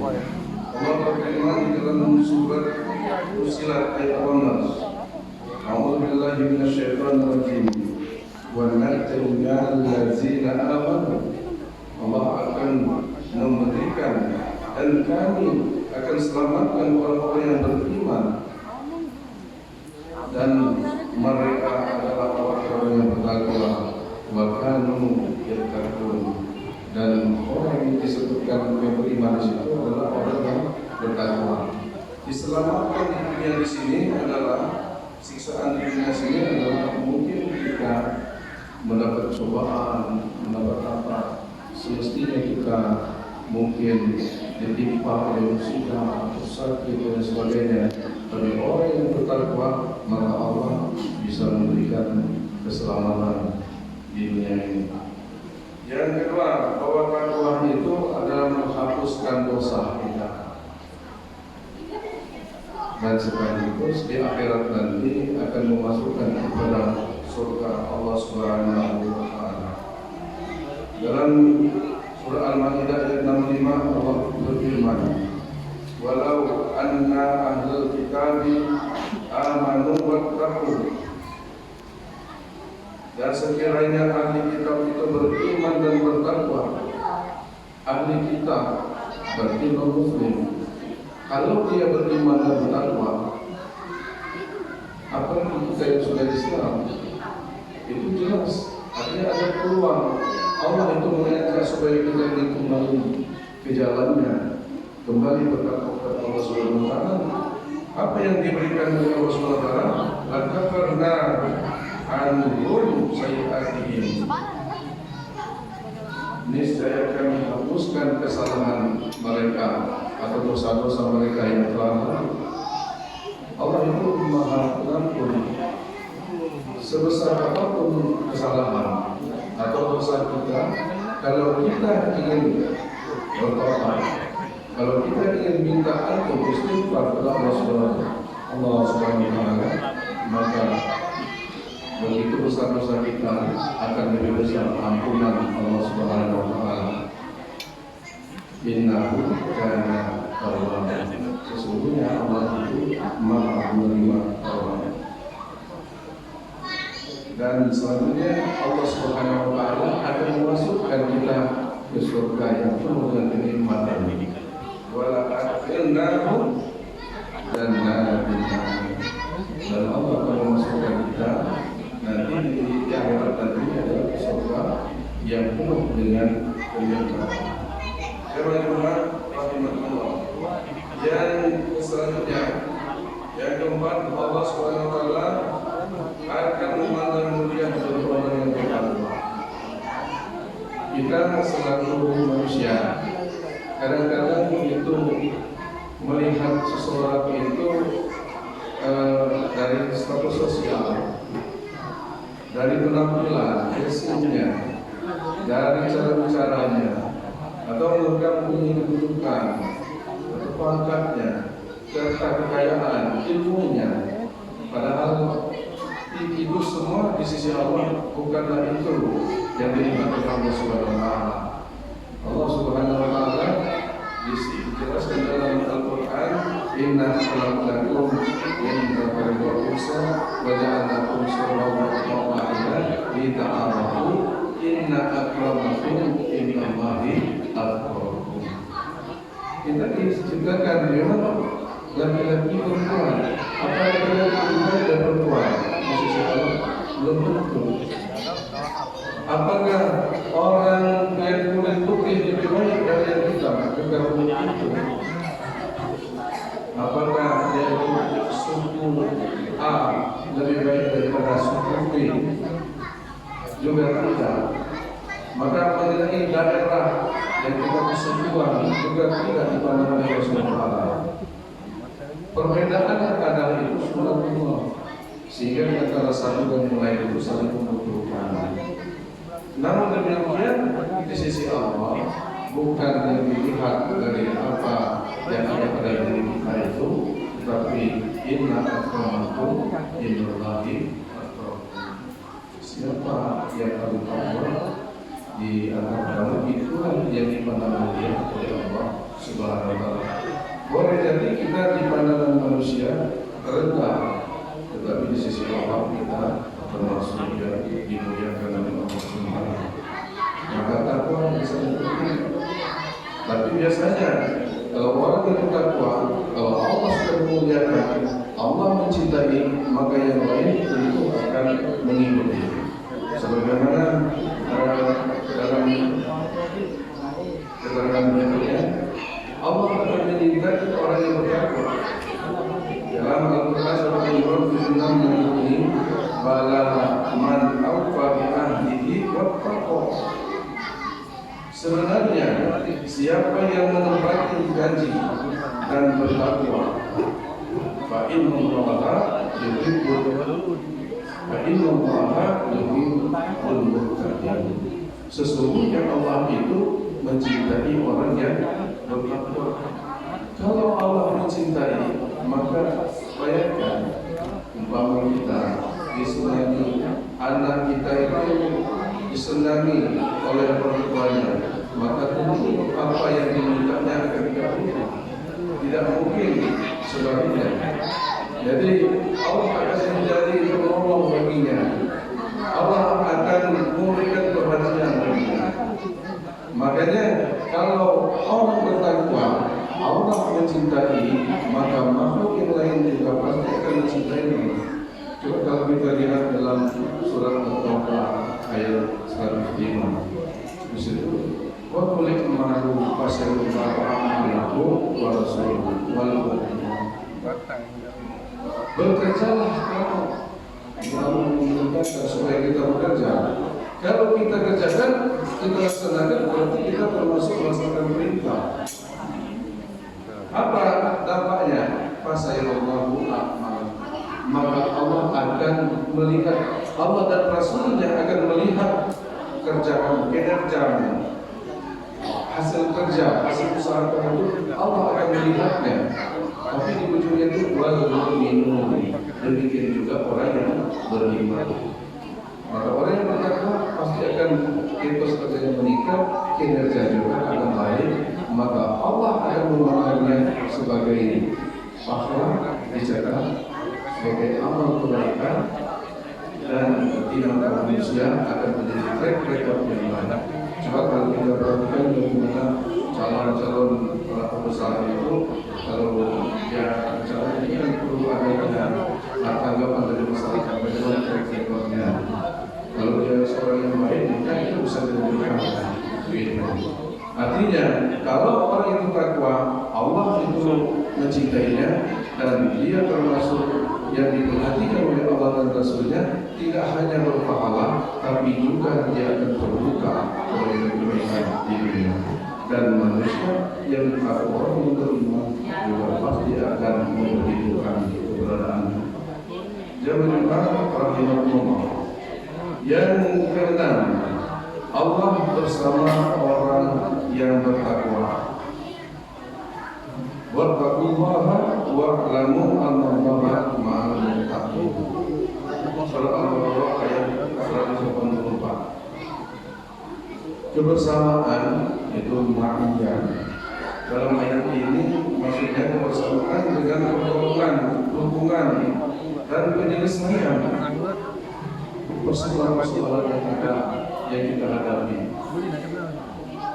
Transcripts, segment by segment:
Allah berfirman di dalam surat Fussilat ayat 18. A'udzu billahi minasyaitonir rajim. Wa natajal ladzina amanu. Allah akan memberikan dan kami akan selamatkan orang-orang yang beriman, dan mereka adalah orang-orang yang bertakwa. Wa kanu yattaqun. Dan orang yang disebutkan yang beriman di situ adalah orang yang bertakwa. Diselamatkan di dunia di sini adalah siksaan di dunia sini adalah mungkin kita mendapat cobaan, mendapat apa, semestinya kita mungkin ditimpa oleh musibah, sakit dan sebagainya. Bagi orang yang bertakwa, maka Allah bisa memberikan keselamatan di dunia ini. Yang kedua, bahwa takwa itu adalah menghapuskan dosa kita, dan sekaligus di akhirat nanti akan memasukkan kepada surga Allah Subhanahu wa taala. Dalam surah Al-Maidah ayat 65 Allah berfirman, "Walau anna ahlul kitabi amanu wattaqu." Dan sekiranya ahli kitab itu beriman dan bertakwa, ahli kitab berarti non-muslim, kalau dia beriman dan bertakwa, apa yang kita yang sudah Islam itu jelas, artinya ada peluang Allah itu mengajak supaya kita ini kembali ke jalannya, kembali bertakwa kepada Allah Subhanahu wa taala. Apa yang diberikan oleh Allah Subhanahu wa taala, "Lakafarna anhum sayyi'atihim." Niscaya kami hapuskan kesalahan mereka atau dosa-dosa mereka yang telah lalu. Allah itu Maha Pengampun. Sebesar apapun kesalahan atau dosa kita, kalau kita ingin bertobat, kalau kita ingin minta ampun istighfar kepada Allah Subhanahu wa taala, maka begitu besar dosa kita akan lebih besar ampunan Allah Subhanahu wa taala. Innahu kana tawwaba. Sesungguhnya Allah itu Maha menerima taubat. Dan selanjutnya Allah Subhanahu wa taala akan memasukkan kita ke surga yang penuh dengan kenikmatan. Wala akhirnahu dan Allah akan memasukkan kita nanti di akhirat nanti adalah surga yang penuh dengan kenikmatan. Jemaah rahimahullah. Yang selanjutnya, yang keempat, Allah Subhanahu wa taala akan memandang mulia orang yang bertakwa. Kita selaku manusia kadang-kadang itu melihat seseorang itu dari status sosial, dari penampilan, gesturnya, dari cara bicaranya, atau mereka punya kedudukan, atau pangkatnya, serta kekayaan, ilmunya. Padahal itu semua di sisi Allah bukanlah itu yang dinikmati Allah Subhanahu wa taala. Allah Subhanahu wa taala dijelaskan dalam Al-Qur'an, "Inna khalaqnakum min dzakarin wa unsa wa ja'alnakum syu'uban wa qaba'ila lita'arafu inna akramakum indallahi atqakum." Kita diciptakan memang laki-laki perempuan. Apa laki-laki dan perempuan? Maksud Allah belum tentu. Apakah orang yang kulit putih lebih baik dari yang hitam? Bukan begitu. Apakah dari suku A lebih baik daripada suku B? Juga tidak. Maka mengenai daerah yang kita kesukuan juga tidak dipandang oleh Rasulullah. Perbedaan kadang itu sunatullah, sehingga di antara satu dan lain itu saling membutuhkan. Namun demikian di sisi Allah bukan yang dilihat dari apa yang ada pada diri kita itu, tetapi inna akramakum indallahi atqakum. Siapa yang paling takwa di antara kamu, itulah yang dipandang mulia oleh Allah Subhanahu wa ta'ala. Boleh jadi kita di pandangan manusia rendah, tetapi di sisi Allah kita termasuk yang dimuliakan oleh Allah Subhanahu. Maka takwa bisa penting. Tapi biasanya kalau orang yang bertakwa, kalau Allah sudah memuliakan, Allah mencintai, maka yang lain tentu akan mengikuti. Sebagaimana dalam keterangan berikutnya, Allah akan mencintai orang yang bertakwa. Dalam Al-Quran surah Al-Imran ayat 6 ini, bala man awfa bi ahdihi wattaqwa. Sebenarnya siapa yang menepati janji dan bertakwa, fa innallaha yuhibbul muttaqin. Sesungguhnya Allah itu mencintai orang yang bertakwa. Kalau Allah mencintai, maka bayangkan umpama kita disenangi, anak kita itu disenangi oleh orang tuanya, maka tentu apa yang dimintanya akan dikabulkan. Tidak mungkin sebaliknya. Jadi Allah akan menjadi penolong baginya. Allah akan memberikan perhatian baginya. Makanya kalau orang bertakwa, Allah mencintai, maka makhluk yang lain juga pasti akan mencintai. Coba kalau kita lihat dalam surat Al-Taubah ayat 105, di situ, wa qul i'malu fasayarallahu a'malukum wa rasuluhu wal mu'minun. Bekerjalah kamu, Allah memerintahkan supaya kita bekerja. Kalau kita kerjakan, kita laksanakan, berarti kita termasuk melaksanakan perintah. Apa dampaknya? Fasayarallahu a'malukum. Maka Allah akan melihat, Allah dan Rasulnya akan melihat kerjaan, kinerjamu, hasil kerja, hasil usaha kamu, Allah akan melihatnya. Tapi di ujungnya itu wal mu'minun, demikian juga orang yang beriman. Maka orang yang bertakwa pasti akan etos kerjanya meningkat, kinerja juga akan baik. Maka Allah akan memandangnya sebagai pahala, dicatat sebagai amal kebaikan, dan di mata manusia akan menjadi track record yang banyak. Coba kalau kita perhatikan bagaimana calon-calon para pembesar itu, kalau ya calon ini kan perlu adanya tanggapan dari masyarakat bagaimana track recordnya. Kalau dia seorang yang baik, maka itu bisa dijadikan gitu. Artinya kalau orang itu takwa, Allah itu mencintainya dan dia termasuk yang diperhatikan oleh Allah dan Rasulnya, tidak hanya berpahala, tapi juga dia akan terbuka oleh kebaikan di dunia. Dan manusia yang takwa yang beriman juga pasti akan memperhitungkan keberadaannya. Jemaah rahimahullah. Yang keenam, Allah bersama orang yang bertakwa. Wattaqullaha wa'lamu annallaha ma'al muttaqin. Surah Al-Baqarah ayat 184. Kebersamaan itu ma'iyah. Dalam ayat ini maksudnya kebersamaan dengan pertolongan, dukungan, dan penyelesaian persoalan-persoalan yang kita hadapi.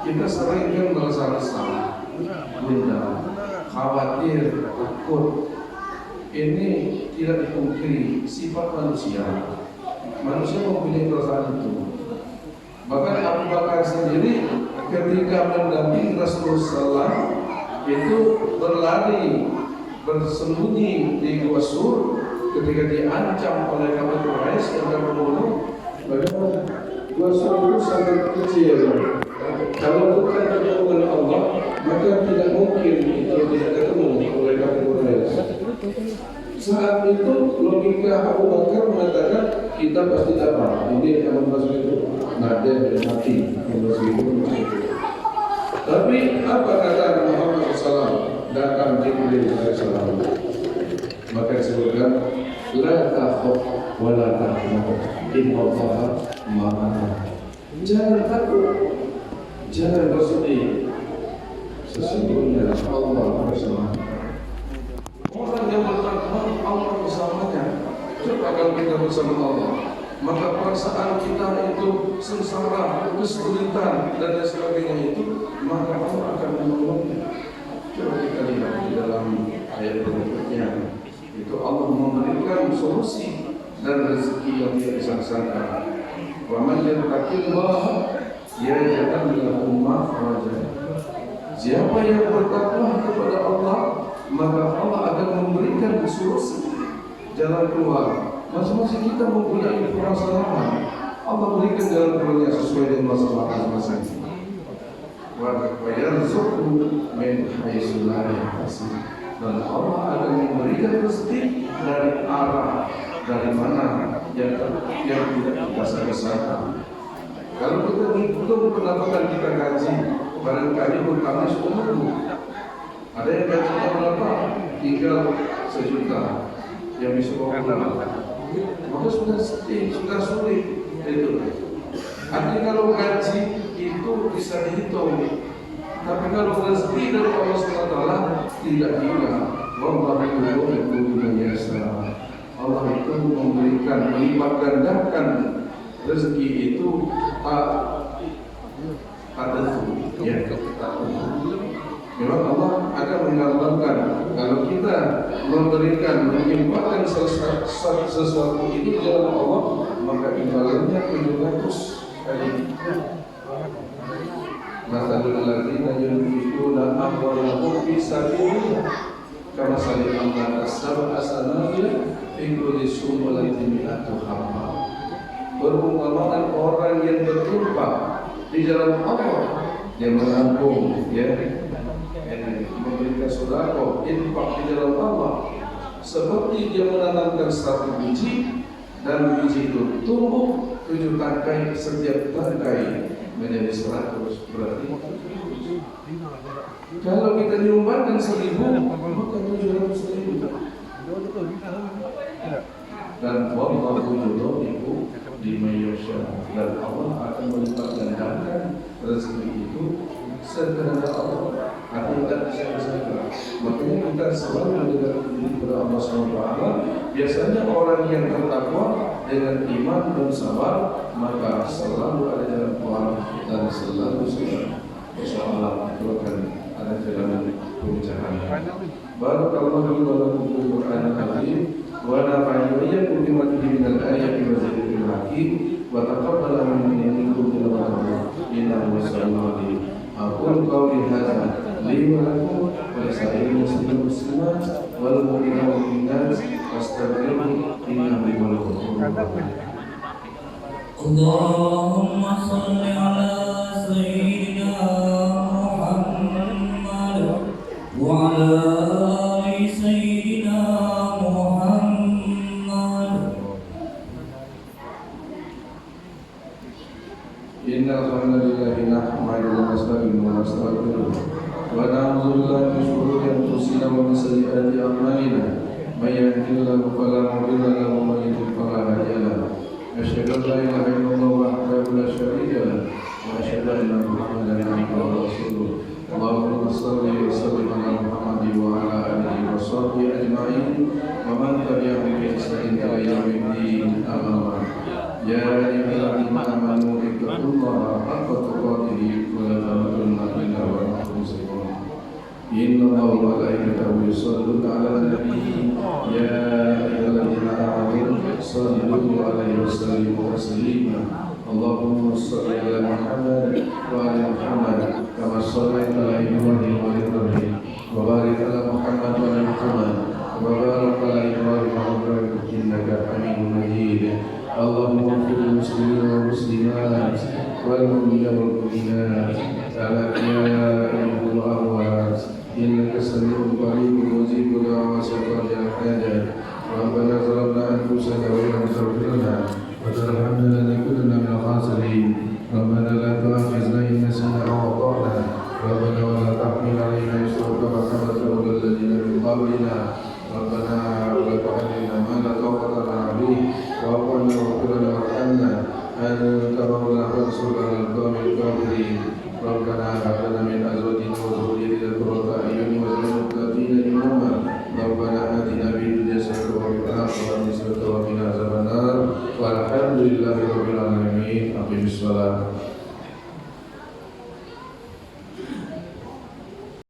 Kita sering kan merasa resah, gundah, khawatir, takut. Ini tidak dipungkiri sifat manusia. Manusia mempunyai perasaan itu. Bahkan Abu Bakar sendiri ketika mendampingi Rasulullah itu berlari, bersembunyi di Gua Sur ketika diancam oleh kaum Quraisy yang akan membunuh. Bagaimana? Gua Sur itu sangat kecil. Kalau bukan ketemu Allah, maka tidak mungkin itu tidak ketemu oleh kaum Quraisy. Saat itu logika Abu Bakar mengatakan kita pasti dapat. Ini yang masuk itu nadia dan mati. Tapi apa kata Muhammad SAW? Datang Jibril SAW. Maka disebutkan la takhaf wa la tahzan innallaha ma'ana. Jangan takut, jangan bersedih. sesungguhnya Allah bersama. Orang yang bertakwa Allah bersamanya. Coba kalau kita bersama Allah, maka perasaan kita itu sengsara, kesulitan dan lain sebagainya itu, maka Allah akan menolongnya. Coba kita lihat di dalam ayat berikutnya, itu Allah memberikan solusi dan rezeki yang tidak disangka. Wa man yattaqillaha yaj'al lahu makhraja. Siapa yang bertakwa kepada Allah, maka Allah akan memberikan solusi, jalan keluar. Masing-masing kita mempunyai permasalahan, Allah berikan jalan keluarnya sesuai dengan masalah masing-masing. Wa yarzuqhu min haitsu la yahtasib. Dan Allah akan memberikan rezeki dari arah dari mana yang tidak kita sangka. Kalau kita menghitung pendapatan kita gaji, barangkali hutangnya sudah nunggu. Ada yang gajinya berapa? Tinggal 1 juta yang bisa bawa pulang. Maka sudah sedih, sudah sulit itu. Artinya kalau gaji itu bisa dihitung, tapi kalau rezeki dari Allah SWT tidak hilang. Wallahu yuhibbu biasa. Allah itu memberikan, melipat gandakan rezeki itu tak tentu, ya, tak tentu. Memang Allah akan menggambarkan kalau kita memberikan, menyimpulkan sesuatu itu dalam Allah, maka imbalannya 700 kali. Masalul ladzina yunfiquna amwalahum fi sabilillah kamathali amrin sab'a sanabil fi kulli sumbulatin mi'atu habba. Perumpamaan orang yang berinfak di jalan Allah, yang menampung, ya, memberikan sedekah, infak di jalan Allah, seperti dia menanamkan 1 biji dan biji itu tumbuh 7 tangkai, setiap tangkai menjadi 100, berarti kalau kita nyumbangkan 1.000 maka 700.000. Dan wallahu yudhi'u liman yasha, dan Allah akan melipat gandakan rezeki itu sekehendak Allah. Artinya tidak bisa. Makanya kita selalu mendekatkan diri kepada Allah SWT. Biasanya orang yang bertakwa dengan iman dan sabar, maka selalu ada jalan keluar dan selalu insyaAllah itu akan ada jalan pemecahan. Barakallahu wa lakum fil Qur'anil Karim wa nafa'ani wa iyyakum bima fihi minal ayati wa dzikril hakim wa taqabbal minni minkum tilawatahu innahu sami'un alim. Aqulu qawli hadza li wa lakum wa lisa'iril muslimin muslimat wal mu'minina wal mu'minat wastaghfiruhu innahu huwal ghafurur rahim. Allahumma shalli ala sayyidina Muhammad wa ala ali sayyidina Muhammad. Innal hamdalillahi nahmaduhu wa nasta'inuhu wa nastaghfiruh wa na'udzu billahi min shururi anfusina wa min sayyiati a'malina. May yahdihillahu fala mudilla lahu wa may yudlil fala hadiya lahu. Asyhadu an la ilaha illallah wahdahu la syarika lahu wa asyhadu anna Muhammadan abduhu wa rasuluh. Allahumma shalli wa sallim ala Muhammad wa ala alihi wa sahbihi ajma'in wa man tabi'ahum bi ihsanin ila yaumid din. Amma ba'd. Ya ayyuhalladzina amanu ittaqullaha haqqa tuqatih wa la tamutunna illa wa antum muslimun. Inna Allaha wa malaikatahu yusholluna 'alan nabi. Ya ayyuhalladzina amanu sallu 'alaihi wa sallimu taslima. Allahumma shalli 'ala Muhammad wa 'ala Muhammad kama shallaita 'ala Ibrahim wa 'ala Ibrahim wa barik 'ala Muhammad wa 'ala Muhammad wa barik 'ala Ibrahim wa 'ala Ibrahim innaka Hamidum Majid. Allahumma ighfir lil muslimina wal muslimat wal mu'minina wal mu'minat al-ahya'i wal amwat innaka sami'un qaribun mujibud da'wati qadil hajat. Rabbana zalamna anfusana wa lam taghfir lana wa tarhamna lanakunanna minal khasirin. Rabbana la tu'akhidhna in nasina aw akhtana. Rabbana wa la tahmil 'alaina isran kama hamaltahu 'alal ladzina min qablina. Rabbana wa la tuhammilna ma la taqata lana bihi wa'fu 'anna waghfir lana warhamna anta maulana fansurna 'alal qawmil kafirin. Rabbana hab lana min azwajina wa dhurriyyatina Walhamdulillahirabbil alamin. Aqimis shalah.